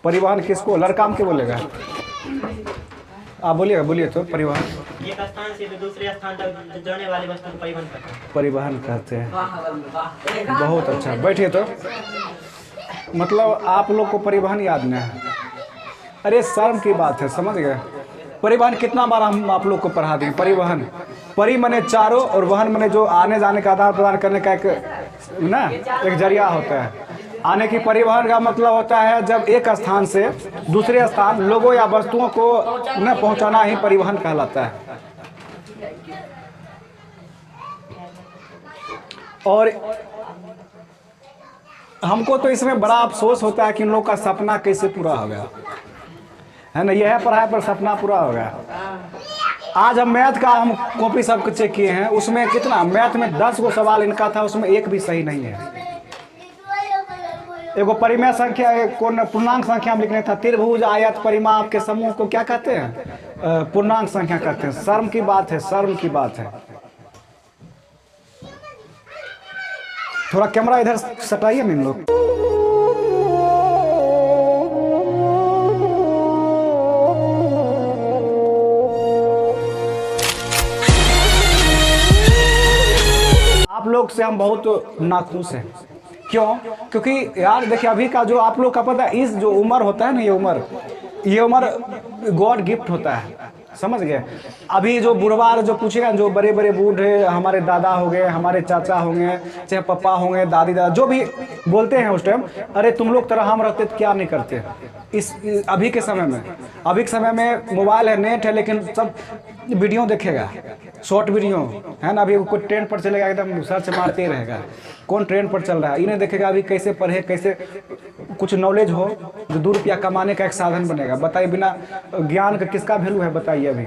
परिवहन किसको, लड़का हम के बोलेगा? आप बोलिएगा, बोलिए तो। परिवहन एक स्थान से दूसरे स्थान तक जाने वाली वस्तु को परिवहन कहते हैं। परिवहन कहते हैं। बहुत अच्छा, बैठिए तो। मतलब आप लोग को परिवहन याद नहीं है? अरे शर्म की बात है, समझ गए? परिवहन कितना बार हम आप लोग को पढ़ा देंगे। परिवहन, परि मने चारों और वहन मने जो आने जाने का आदान प्रदान करने का एक जरिया होता है। आने की परिवहन का मतलब होता है जब एक स्थान से दूसरे स्थान लोगों या वस्तुओं को उन्हें पहुंचाना ही परिवहन कहलाता है। और हमको तो इसमें बड़ा अफसोस होता है कि इन लोग का सपना कैसे पूरा हो गया है ना। यह है पढ़ाई पर सपना पूरा हो गया। आज हम मैथ का हम कॉपी सब चेक किए हैं, उसमें कितना मैथ में 10 गो सवाल इनका था, उसमें एक भी सही नहीं है। एगो परिमेय संख्या, एक कौन पूर्णांक संख्या में लिखने था, त्रिभुज आयत परिमाप के समूह को क्या कहते हैं? पूर्णांक संख्या कहते हैं। शर्म की बात है, शर्म की बात है। थोड़ा कैमरा इधर सटाइए ना इन लोग। आप लोग से हम बहुत नाखुश हैं। क्यों? क्योंकि यार देखिए, अभी का जो आप लोग का पता है, इस जो उम्र होता है ना, ये उम्र गॉड गिफ्ट होता है, समझ गए? अभी जो बुढ़वार जो पूछेगा, जो बड़े बड़े बूढ़े हमारे दादा हो गए, हमारे चाचा होंगे, चाहे पापा होंगे, दादी दादा जो भी बोलते हैं उस टाइम, अरे तुम लोग तरह हम रहते तो क्या नहीं करते। इस अभी के समय में मोबाइल है, नेट है, लेकिन सब वीडियो देखेगा, शॉर्ट वीडियो है ना। अभी कोई ट्रेंड पर चलेगा, एकदम सर्च मारते ही रहेगा कौन ट्रेंड पर चल रहा है। इन्हें देखेगा अभी कैसे पढ़े, कैसे कुछ नॉलेज हो जो 2 रुपया कमाने का एक साधन बनेगा। बताइए, बिना ज्ञान का किसका वैल्यू है? बताइए।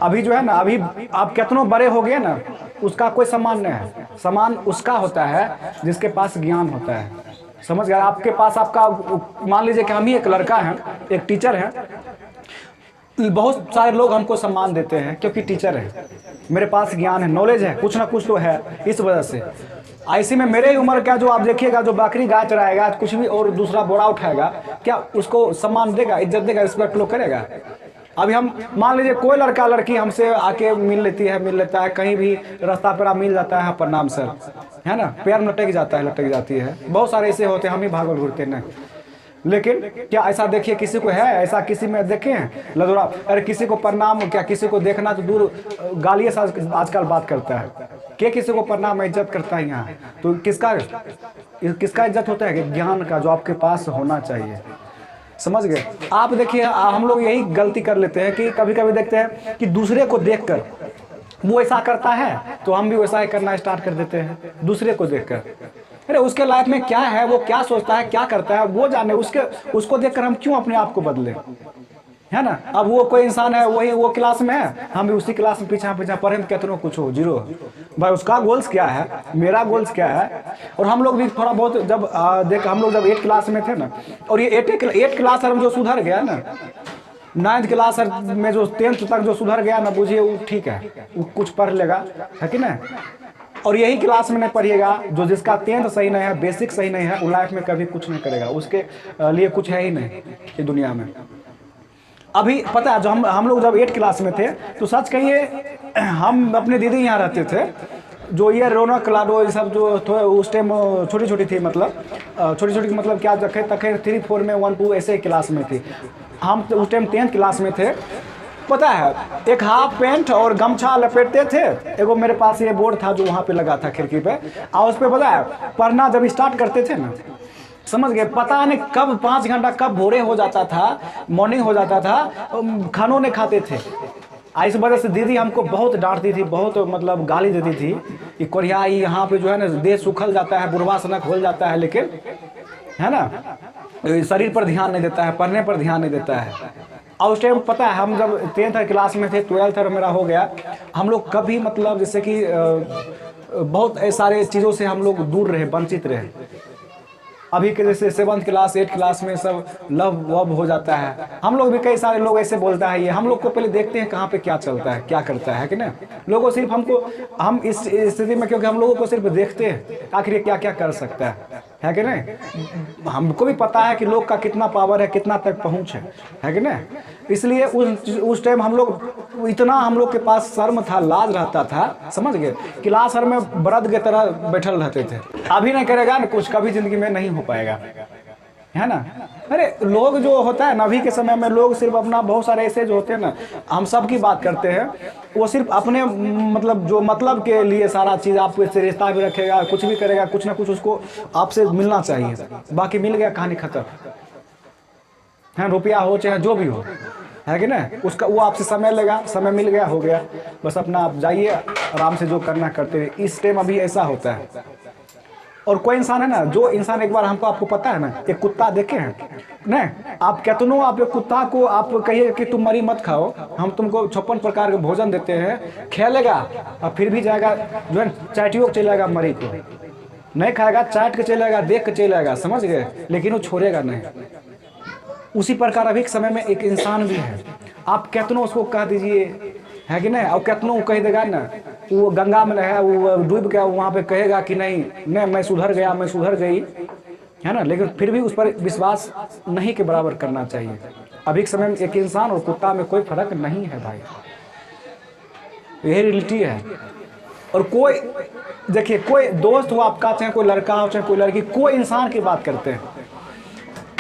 अभी जो है ना, अभी आप कितनों बड़े हो गए ना, उसका कोई सम्मान नहीं है। सम्मान उसका होता है जिसके पास ज्ञान होता है, समझ गए? आपके पास आपका, मान लीजिए कि हम ही एक लड़का हैं, एक टीचर हैं, बहुत सारे लोग हमको सम्मान देते हैं क्योंकि टीचर है, मेरे पास ज्ञान है, नॉलेज है, कुछ ना कुछ तो है, इस वजह से। ऐसे में मेरे ही उम्र का जो आप देखिएगा, जो बकरी गाय चराएगा, कुछ भी और दूसरा बोरा उठाएगा, क्या उसको सम्मान देगा, इज्जत देगा, रिस्पेक्ट लोग करेगा? अभी हम मान लीजिए कोई लड़का लड़की हमसे आके मिल लेता है, कहीं भी रास्ता पर मिल जाता है, प्रणाम सर, है ना, पैर में लटक जाती है। बहुत सारे ऐसे होते हैं, हम ही भागल घूरते नहीं। लेकिन क्या ऐसा देखिए किसी को है? ऐसा किसी में देखे हैं लदोरा? अरे किसी को प्रणाम, क्या किसी को देखना तो दूर, गालिए से आजकल बात करता है। क्या किसी को प्रणाम इज्जत करता है यहाँ? तो किसका इज्जत होता है? ज्ञान का, जो आपके पास होना चाहिए, समझ गए? आप देखिए, हम लोग यही गलती कर लेते हैं कि कभी कभी देखते हैं कि दूसरे को देखकर वो ऐसा करता है तो हम भी वैसा ही करना स्टार्ट कर देते हैं, दूसरे को देखकर। अरे उसके लाइफ में क्या है, वो क्या सोचता है, क्या करता है, वो जाने। उसको देखकर हम क्यों अपने आप को बदले, है ना? अब वो कोई इंसान है, वही वो क्लास में है, हम भी उसी क्लास में पीछा पढ़े में कितना कुछ हो, 0 भाई। उसका गोल्स क्या है, मेरा गोल्स क्या है? और हम लोग भी थोड़ा बहुत जब हम लोग जब 8 क्लास में थे ना, और ये 8 क्लास हम जो सुधर गया ना, 9th क्लास में जो 10th तक जो सुधर गया ना, बुझिए वो ठीक है, वो कुछ पढ़ लेगा, है कि नहीं? और यही क्लास में नहीं पढ़िएगा, जो जिसका 10th सही नहीं है, बेसिक सही नहीं है, वो लाइफ में कभी कुछ नहीं करेगा, उसके लिए कुछ है ही नहीं ये दुनिया में। अभी पता है, जो हम लोग जब 8 क्लास में थे, तो सच कहिए हम अपने दीदी यहाँ रहते थे, जो ये रौनक लाडो ये सब जो उस टाइम छोटी छोटी थी, मतलब छोटी मतलब क्या, जखे तखे 3, 4 में 1, 2 ऐसे क्लास में थी। हम उस टाइम 10th क्लास में थे। पता है, एक हाफ पैंट और गमछा लपेटते थे। एगो मेरे पास ये बोर्ड था जो वहाँ पे लगा था खिड़की पे, और उस पर पता है पढ़ना जब स्टार्ट करते थे ना, समझ गए, पता नहीं कब 5 घंटा कब भोरे हो जाता था, मॉर्निंग हो जाता था, खानों नहीं खाते थे। इस वजह से दीदी हमको बहुत डांटती थी, बहुत मतलब गाली देती थी कि कोरियाई यहाँ पे जो है ना, देह सूखल जाता है, बुढ़वा सनक हो जाता है, लेकिन है ना, शरीर पर ध्यान नहीं देता है, पढ़ने पर ध्यान नहीं देता है। और उस टाइम पता है, हम जब 10th क्लास में थे, 12th मेरा हो गया, हम लोग कभी मतलब जैसे कि बहुत सारे चीज़ों से हम लोग दूर रहे, वंचित रहे। अभी के जैसे 7th क्लास 8th क्लास में सब लव वव हो जाता है। हम लोग भी, कई सारे लोग ऐसे बोलता है, ये हम लोग को पहले देखते हैं कहाँ पे क्या चलता है, क्या करता है कि नहीं। लोगों सिर्फ हम इस स्थिति में, क्योंकि हम लोगों को सिर्फ देखते हैं आखिर क्या क्या कर सकता है। है कि नहीं? हमको भी पता है कि लोग का कितना पावर है, कितना तक पहुंच है कि नहीं? इसलिए उस टाइम हम लोग इतना, हम लोग के पास शर्म था, लाज रहता था, समझ गए, क्लास में बरद के तरह बैठल रहते थे। अभी नहीं करेगा ना कुछ, कभी जिंदगी में नहीं हो पाएगा, है ना? अरे लोग जो होता है ना अभी के समय में, लोग सिर्फ अपना, बहुत सारे ऐसे जो होते हैं ना, हम सब की बात करते हैं, वो सिर्फ अपने मतलब जो मतलब के लिए सारा चीज़ आपको इससे रिश्ता भी रखेगा, कुछ भी करेगा, कुछ ना कुछ उसको आपसे मिलना चाहिए, बाकी मिल गया कहानी खत्म है, रुपया हो चाहे जो भी हो, है कि ना? उसका वो आपसे समय लेगा, समय मिल गया, हो गया, बस अपना आप जाइए आराम से जो करना करते रहिए। इस टाइम अभी ऐसा होता है। और कोई इंसान है ना, जो इंसान एक बार हमको, आपको पता है ना, एक कुत्ता देखे हैं नहीं, आप कितनों आप एक कुत्ता को आप कहिए कि तुम मरी मत खाओ, हम तुमको 56 प्रकार के भोजन देते हैं, खेलेगा और फिर भी जाएगा जो है चाटियों चलेगा, मरी को नहीं खाएगा, चाट के चलेगा, देख के चलेगा, समझ गए, लेकिन वो छोड़ेगा नहीं। उसी प्रकार अभी के समय में एक इंसान भी है, आप कितनों उसको कह दीजिए, है कि नहीं, और कितनों कह देगा ना, वो गंगा में है, वो डूब के वहाँ पे कहेगा कि नहीं नहीं मैं सुधर गया, मैं सुधर गई, है ना, लेकिन फिर भी उस पर विश्वास नहीं के बराबर करना चाहिए। अभी के समय में एक इंसान और कुत्ता में कोई फर्क नहीं है भाई, यही रियलिटी है। और कोई देखिए, कोई दोस्त हो आपका, चाहे कोई लड़का हो चाहे कोई लड़की, कोई इंसान की बात करते हैं,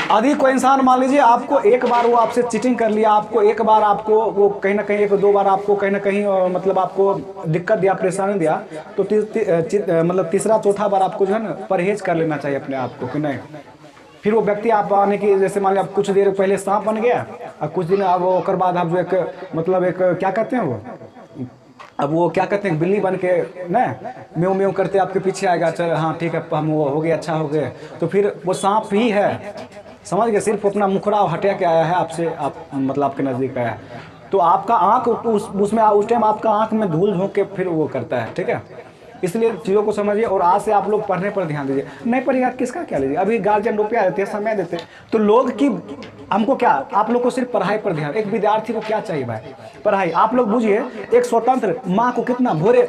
यदि कोई इंसान मान लीजिए आपको एक बार वो आपसे चीटिंग कर लिया, आपको एक बार आपको वो कहीं ना कहीं, एक दो बार आपको कहीं ना कहीं मतलब आपको दिक्कत दिया, परेशानी दिया, तो मतलब तीसरा चौथा बार आपको जो है ना परहेज कर लेना चाहिए अपने आप को कि नहीं। फिर वो व्यक्ति आप आने की, जैसे मान लिया आप कुछ देर पहले सांप बन गया, और कुछ दिन अब ओकर बाद आप जो एक मतलब एक क्या कहते हैं वो, अब वो क्या कहते हैं, बिल्ली बन के ना म्यों म्यों करते आपके पीछे आएगा, चल हाँ ठीक है हम वो हो गया, अच्छा हो गया, तो फिर वो सांप ही है, समझ गए, सिर्फ अपना मुखड़ा हटा के आया है आपसे, आप मतलब आपके नज़दीक आया है, तो आपका आँख उसमें उस टाइम आपका आँख में धूल झोंक के फिर वो करता है, ठीक है। इसलिए चीज़ों को समझिए, और आज से आप लोग पढ़ने पर ध्यान दीजिए। नहीं पढ़िएगा किसका क्या लीजिए, अभी गार्जियन रुपया देते हैं, समय देते हैं, तो लोग की हमको क्या, आप लोग को सिर्फ पढ़ाई पर ध्यान। एक विद्यार्थी को क्या चाहिए भाई, पढ़ाई। आप लोग बुझिए, एक स्वतंत्र माँ को कितना भोरे,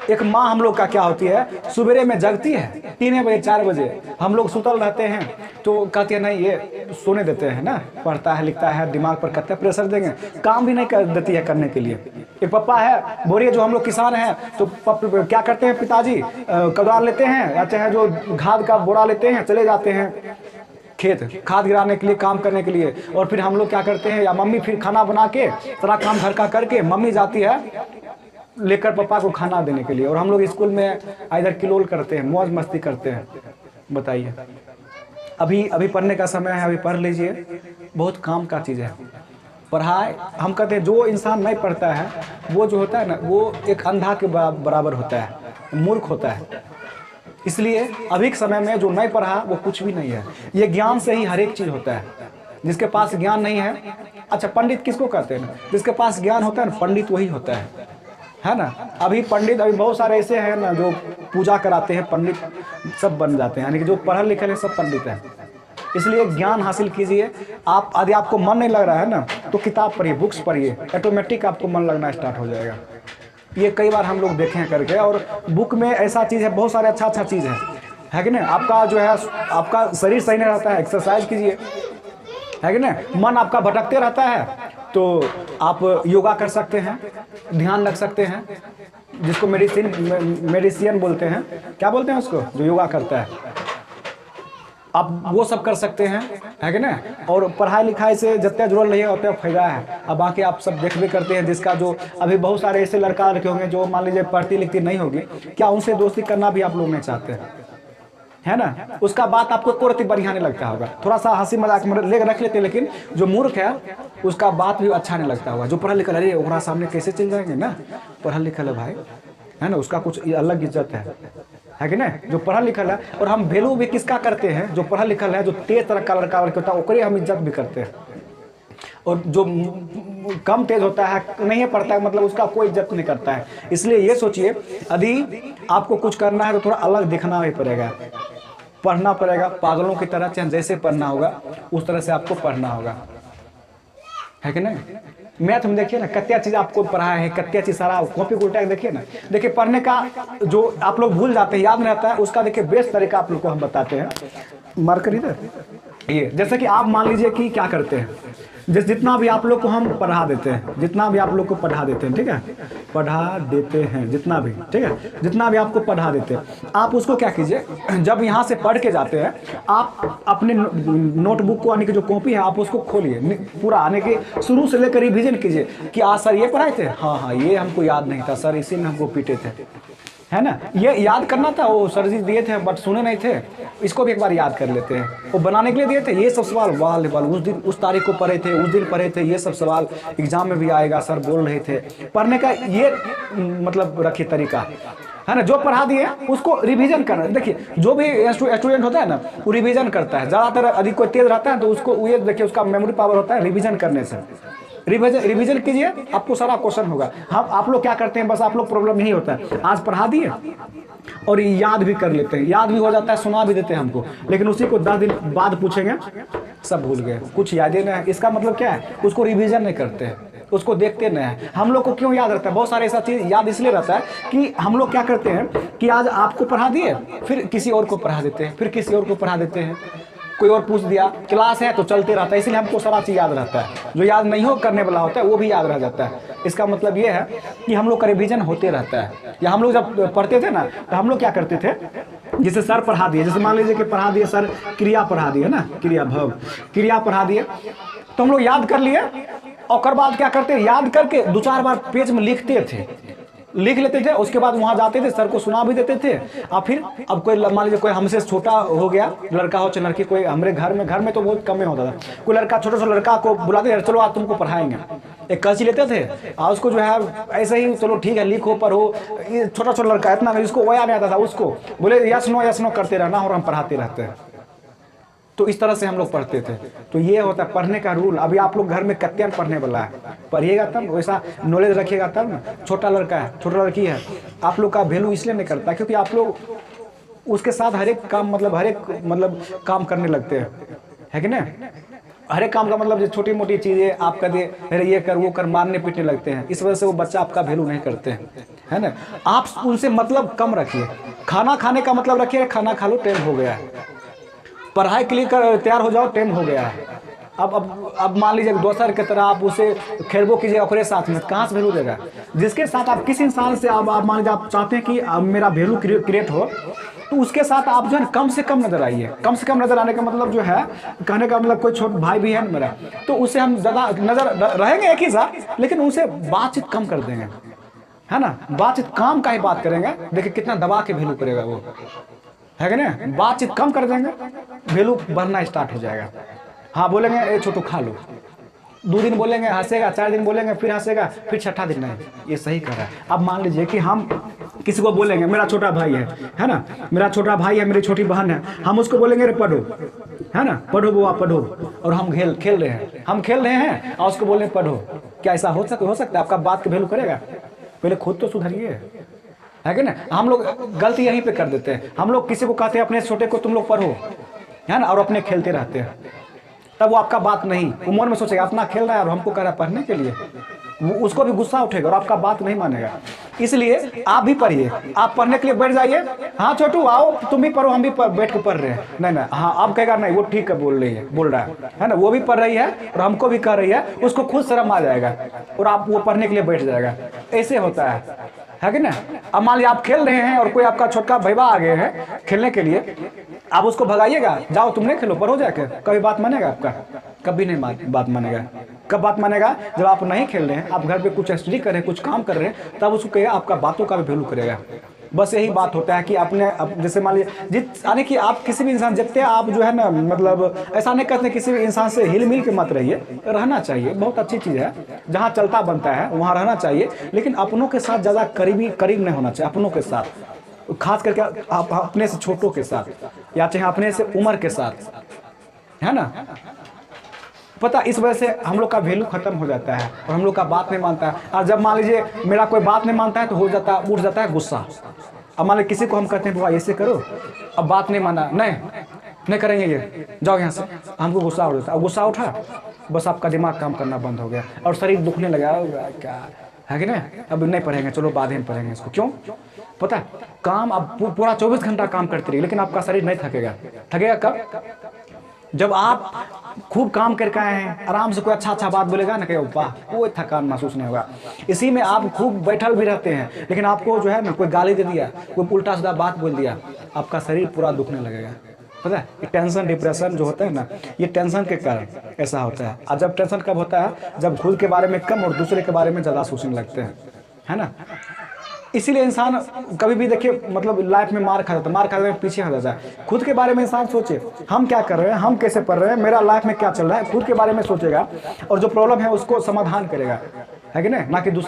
एक माँ हम लोग का क्या होती है, सवेरे में जगती है 3 बजे 4 बजे, हम लोग सुतल रहते हैं, तो कहते हैं नहीं ये सोने देते हैं ना, पढ़ता है लिखता है, दिमाग पर कितना प्रेशर देंगे, काम भी नहीं कर देती है करने के लिए। एक पापा है बोरिए, जो हम लोग किसान हैं, तो क्या करते हैं पिताजी, कदार लेते हैं या चाहे जो खाद का बोरा लेते हैं, चले जाते हैं खेत खाद गिराने के लिए, काम करने के लिए, और फिर हम लोग क्या करते हैं, या मम्मी फिर खाना बना के सारा काम घर का करके मम्मी जाती है लेकर पापा को खाना देने के लिए, और हम लोग स्कूल में इधर किलोल करते हैं, मौज मस्ती करते हैं। बताइए, अभी पढ़ने का समय है, अभी पढ़ लीजिए, बहुत काम का चीज़ है पढ़ाई। हम कहते हैं जो इंसान नहीं पढ़ता है वो जो होता है ना, वो एक अंधा के बराबर होता है, मूर्ख होता है। इसलिए अभी के समय में जो नहीं पढ़ा वो कुछ भी नहीं है। ये ज्ञान से ही हर एक चीज़ होता है। जिसके पास ज्ञान नहीं है, अच्छा पंडित किसको कहते हैं ना, जिसके पास ज्ञान होता है ना, पंडित वही होता है ना। अभी पंडित, अभी बहुत सारे ऐसे हैं ना जो पूजा कराते हैं, पंडित सब बन जाते हैं, यानी कि जो पढ़े लिखे हैं सब पंडित हैं। इसलिए ज्ञान हासिल कीजिए। आप यदि आपको मन नहीं लग रहा है ना, तो किताब पढ़िए, बुक्स पढ़िए, ऑटोमेटिक आपको मन लगना स्टार्ट हो जाएगा। ये कई बार हम लोग देखे हैं करके। और बुक में ऐसा चीज़ है, बहुत सारे अच्छा चीज़ है कि नहीं। आपका जो है, आपका शरीर सही नहीं रहता है, एक्सरसाइज कीजिए, है कि नहीं। मन आपका भटकते रहता है तो आप योगा कर सकते हैं, ध्यान रख सकते हैं, जिसको मेडिसिन बोलते हैं, क्या बोलते हैं उसको, जो योगा करता है, आप वो सब कर सकते हैं, है कि ना। और पढ़ाई लिखाई से जितना जुड़ल रहिए उतना फायदा है। अब बाकी आप सब देख भी करते हैं, जिसका जो अभी बहुत सारे ऐसे लड़का लड़के होंगे जो मान लीजिए पढ़ती लिखती नहीं होगी, क्या उनसे दोस्ती करना भी आप लोग नहीं चाहते हैं, है ना। उसका बात आपको कोई बढ़िया नहीं लगता होगा, थोड़ा सा हंसी मजाक में ले रख लेते हैं, लेकिन जो मूर्ख है उसका बात भी अच्छा नहीं लगता होगा। जो पढ़ा लिखा, अरे ओकरा सामने कैसे चल जाएंगे ना, पढ़ा लिखा है भाई, है ना, उसका कुछ अलग इज्जत है कि नहीं। जो पढ़ा लिखा है, और हम वैल्यू भी किसका करते हैं, जो पढ़ा लिखा है, जो तेज तरह का लड़का होता है ओकरे हम इज्जत भी करते हैं। और जो कम तेज होता है, नहीं पढ़ता है, मतलब उसका कोई इज्जत नहीं करता है। इसलिए ये सोचिए, यदि आपको कुछ करना है तो थोड़ा अलग दिखना ही पड़ेगा, पढ़ना पड़ेगा पागलों की तरह, चाहे जैसे पढ़ना होगा उस तरह से आपको पढ़ना होगा। है कि नहीं? मैथ में देखिए ना कितना चीज़ आपको पढ़ाया है, कितना चीज़ सारा कॉपी उल्टा के देखिए ना। देखिए पढ़ने का जो आप लोग भूल जाते हैं, याद नहीं रहता है, उसका देखिए बेस्ट तरीका आप लोग को हम बताते हैं। मार्कर इधर ये, जैसे कि आप मान लीजिए कि क्या करते हैं, जितना भी आप लोग को हम पढ़ा देते हैं, जितना भी आप लोग को पढ़ा देते हैं, ठीक है, पढ़ा देते हैं जितना भी, ठीक है, जितना भी आपको पढ़ा देते हैं, आप उसको क्या कीजिए, जब यहाँ से पढ़ के जाते हैं, आप अपने नोटबुक को, यानी कि जो कॉपी है, आप उसको खोलिए पूरा, यानी कि शुरू से लेकर रिवीजन कीजिए कि आज सर ये पढ़ाए थे, हाँ हाँ ये हमको याद नहीं था सर, इसी में हमको पीटे थे, है ना, ये याद करना था, वो सर जी दिए थे बट सुने नहीं थे, इसको भी एक बार याद कर लेते हैं, वो बनाने के लिए दिए थे, ये सब सवाल वाल वाल उस दिन उस तारीख को पढ़े थे, उस दिन पढ़े थे, ये सब सवाल एग्जाम में भी आएगा, सर बोल रहे थे। पढ़ने का ये मतलब रखिए तरीका, है ना, जो पढ़ा दिए उसको रिवीजन करना। देखिए जो भी स्टूडेंट होता है ना, वो रिवीजन करता है, ज़्यादातर अधिक कोई तेज रहता है तो उसको ये देखिए उसका मेमोरी पावर होता है रिवीजन करने से। रिवीजन कीजिए, आपको सारा क्वेश्चन होगा। हम आप लोग क्या करते हैं, बस आप लोग प्रॉब्लम यही होता है, आज पढ़ा दिए और याद भी कर लेते हैं, याद भी हो जाता है, सुना भी देते हैं हमको, लेकिन उसी को 10 दिन बाद पूछेंगे सब भूल गए, कुछ याद ही नहीं है। इसका मतलब क्या है, उसको रिवीजन नहीं करते हैं, उसको देखते नहीं हैं। हम लोग को क्यों याद रहता है, बहुत सारे ऐसा चीज़ याद इसलिए रहता है कि हम लोग क्या करते हैं कि आज आपको पढ़ा दिए, फिर किसी और को पढ़ा देते हैं, फिर किसी और को पढ़ा देते हैं, कोई और पूछ दिया, क्लास है तो चलते रहता है, इसलिए हमको सारा चीज़ याद रहता है। जो याद नहीं हो करने वाला होता है वो भी याद रह जाता है। इसका मतलब ये है कि हम लोग का रिवीजन होते रहता है। या हम लोग जब पढ़ते थे ना, तो हम लोग क्या करते थे, जैसे सर पढ़ा दिए, जैसे मान लीजिए कि पढ़ा दिए सर, क्रिया पढ़ा दिए ना, क्रिया भव क्रिया पढ़ा दिए, तो हम लोग याद कर लिए, और बाद क्या करते, याद करके 2-4 बार पेज में लिखते थे, लिख लेते थे, उसके बाद वहाँ जाते थे, सर को सुना भी देते थे। और फिर अब कोई मान लीजिए कोई हमसे छोटा हो गया, लड़का हो चाहे लड़की, कोई हमारे घर में तो बहुत कम में होता था, कोई लड़का छोटा सा लड़का को बुलाते थे, चलो आज तुमको पढ़ाएंगे, एक कैंची लेते थे और उसको जो है ऐसे ही चलो ठीक है लिखो पढ़ो, ये छोटा छोटा लड़का इतना नहीं, उसको वया नहीं आता था, उसको बोले यस नो करते रहना और हम पढ़ाते रहते हैं। तो इस तरह से हम लोग पढ़ते थे। तो ये होता है पढ़ने का रूल। अभी आप लोग घर में कत्यान पढ़ने वाला है, पढ़िएगा तब, वैसा नॉलेज रखिएगा तब ना। छोटा लड़का है, छोटा लड़की है, आप लोग का वैल्यू इसलिए नहीं करता क्योंकि आप लोग उसके साथ हर एक काम मतलब काम करने लगते हैं, है कि नहीं। हर एक काम का मतलब जो छोटी मोटी चीज़ें आप कर दे, अरे ये कर वो कर, मारने पीटने लगते हैं। इस वजह से वो बच्चा आपका वैल्यू नहीं करते हैं, है ना। आप उनसे मतलब कम रखिए। खाना खाने का मतलब रखिए, खाना खा लो टाइम हो गया है, पढ़ाई के लिए तैयार हो जाओ टाइम हो गया है। अब मान लीजिए दोसर की तरह आप उसे खेलबो कीजिए अपने साथ में, कहाँ से वैल्यू देगा। जिसके साथ आप किसी इंसान से आप मान लीजिए आप चाहते हैं कि मेरा वैल्यू क्रिएट हो, तो उसके साथ आप जो है कम से कम नजर आइए। कम से कम नजर आने का मतलब जो है, कहने का मतलब कोई छोटा भाई भी है ना मेरा, तो उससे हम ज़्यादा नजर रहेंगे एक ही साथ, लेकिन उनसे बातचीत कम कर देंगे, है ना। बातचीत काम का ही बात करेंगे, देखिए कितना दबा के वैल्यू करेगा वो, है कि नहीं। बातचीत कम कर देंगे, वैल्यू बढ़ना स्टार्ट हो जाएगा। हाँ बोलेंगे ए छोटू खा लो, 2 दिन बोलेंगे हंसेगा, 4 दिन बोलेंगे फिर हंसेगा, फिर छठा दिन नहीं, ये सही कर रहा है। अब मान लीजिए कि हम किसी को बोलेंगे मेरा छोटा भाई है ना, मेरा छोटा भाई है, मेरी छोटी बहन है, हम उसको बोलेंगे रे पढ़ो, है ना, पढ़ो बुआ पढ़ो, और हम खेल रहे हैं और उसको बोलेंगे पढ़ो। क्या ऐसा हो सकता है? आपका बात की वैल्यू करेगा? पहले खुद तो सुधरिए, है कि ना। हम लोग गलती यहीं पे कर देते हैं। हम लोग किसी को कहते हैं अपने छोटे को तुम लोग पढ़ो, है ना, और अपने खेलते रहते हैं। तब वो आपका बात नहीं, वो मन में सोचेगा अपना खेल रहा है और हमको कह रहा है पढ़ने के लिए, वो उसको भी गुस्सा उठेगा और आपका बात नहीं मानेगा। इसलिए आप भी पढ़िए, आप पढ़ने के लिए बैठ जाइए। हाँ छोटू आओ तुम भी पढ़ो, हम भी बैठ के पढ़ रहे हैं, नहीं हाँ आप कहेगा नहीं वो ठीक है बोल रहा है ना, वो भी पढ़ रही है और हमको भी कह रही है, उसको खुद शर्म आ जाएगा और आप वो पढ़ने के लिए बैठ जाएगा। ऐसे होता है कि ना। अब मान लीजिए आप खेल रहे हैं और कोई आपका छोटका भैया आ गए हैं खेलने के लिए, आप उसको भगाइएगा, जाओ तुम नहीं खेलो पढ़ो जाके, कभी बात मानेगा आपका? कभी नहीं बात मानेगा। कब बात मानेगा? जब आप नहीं खेल रहे हैं, आप घर पे कुछ स्टडी कर रहे हैं, कुछ काम कर रहे हैं, तब उसको कहेगा, आपका बातों का भी वैल्यू करेगा। बस यही बात होता है कि अपने जैसे मान लीजिए यानी कि आप किसी भी इंसान जितने आप जो है ना, मतलब ऐसा नहीं कहते किसी भी इंसान से हिल मिल के मत रहिए, रहना चाहिए, बहुत अच्छी चीज़ है। जहाँ चलता बनता है वहाँ रहना चाहिए, लेकिन अपनों के साथ ज़्यादा करीब नहीं होना चाहिए। अपनों के साथ, खास करके आप अपने से छोटों के साथ या चाहे अपने से उम्र के साथ, है ना। पता इस वजह से हम लोग का वैल्यू खत्म हो जाता है और हम लोग का बात नहीं मानता है। और जब मान लीजिए मेरा कोई बात नहीं मानता है तो उठ जाता है गुस्सा। अब मान लीजिए किसी को हम कहते हैं बुआ ऐसे करो, अब बात नहीं माना, नहीं नहीं करेंगे ये, जाओ यहाँ से, हमको गुस्सा उठ जाता है। गुस्सा उठा, बस आपका दिमाग काम करना बंद हो गया और शरीर दुखने लगा, क्या है कि नहीं, अब नहीं पढ़ेंगे, चलो बाद में पढ़ेंगे इसको। क्यों? पता है, काम आप पूरा 24 घंटा काम करते रहिए, लेकिन आपका शरीर नहीं थकेगा। थकेगा कब? जब आप खूब काम करके आए हैं, आराम से कोई अच्छा बात बोलेगा ना, कहो वाह, कोई थकान महसूस नहीं होगा। इसी में आप खूब बैठल भी रहते हैं, लेकिन आपको जो है ना कोई गाली दे दिया, कोई उल्टा सीधा बात बोल दिया, आपका शरीर पूरा दुखने लगेगा। पता है, ये टेंशन डिप्रेशन जो होता है ना, ये टेंशन के कारण ऐसा होता है। और जब टेंशन कब होता है? जब खुद के बारे में कम और दूसरे के बारे में ज़्यादा सोचने लगते हैं, है ना। इसीलिए इंसान कभी भी देखिए, मतलब लाइफ में मार खा जाता है, मार खा जाता है, पीछे हट जाता है। खुद के बारे में इंसान सोचे, हम क्या कर रहे हैं, हम कैसे पढ़ रहे हैं, मेरा लाइफ में क्या चल रहा है, खुद के बारे में सोचेगा और जो प्रॉब्लम है उसको समाधान करेगा, है कि नहीं, ना कि दूसरे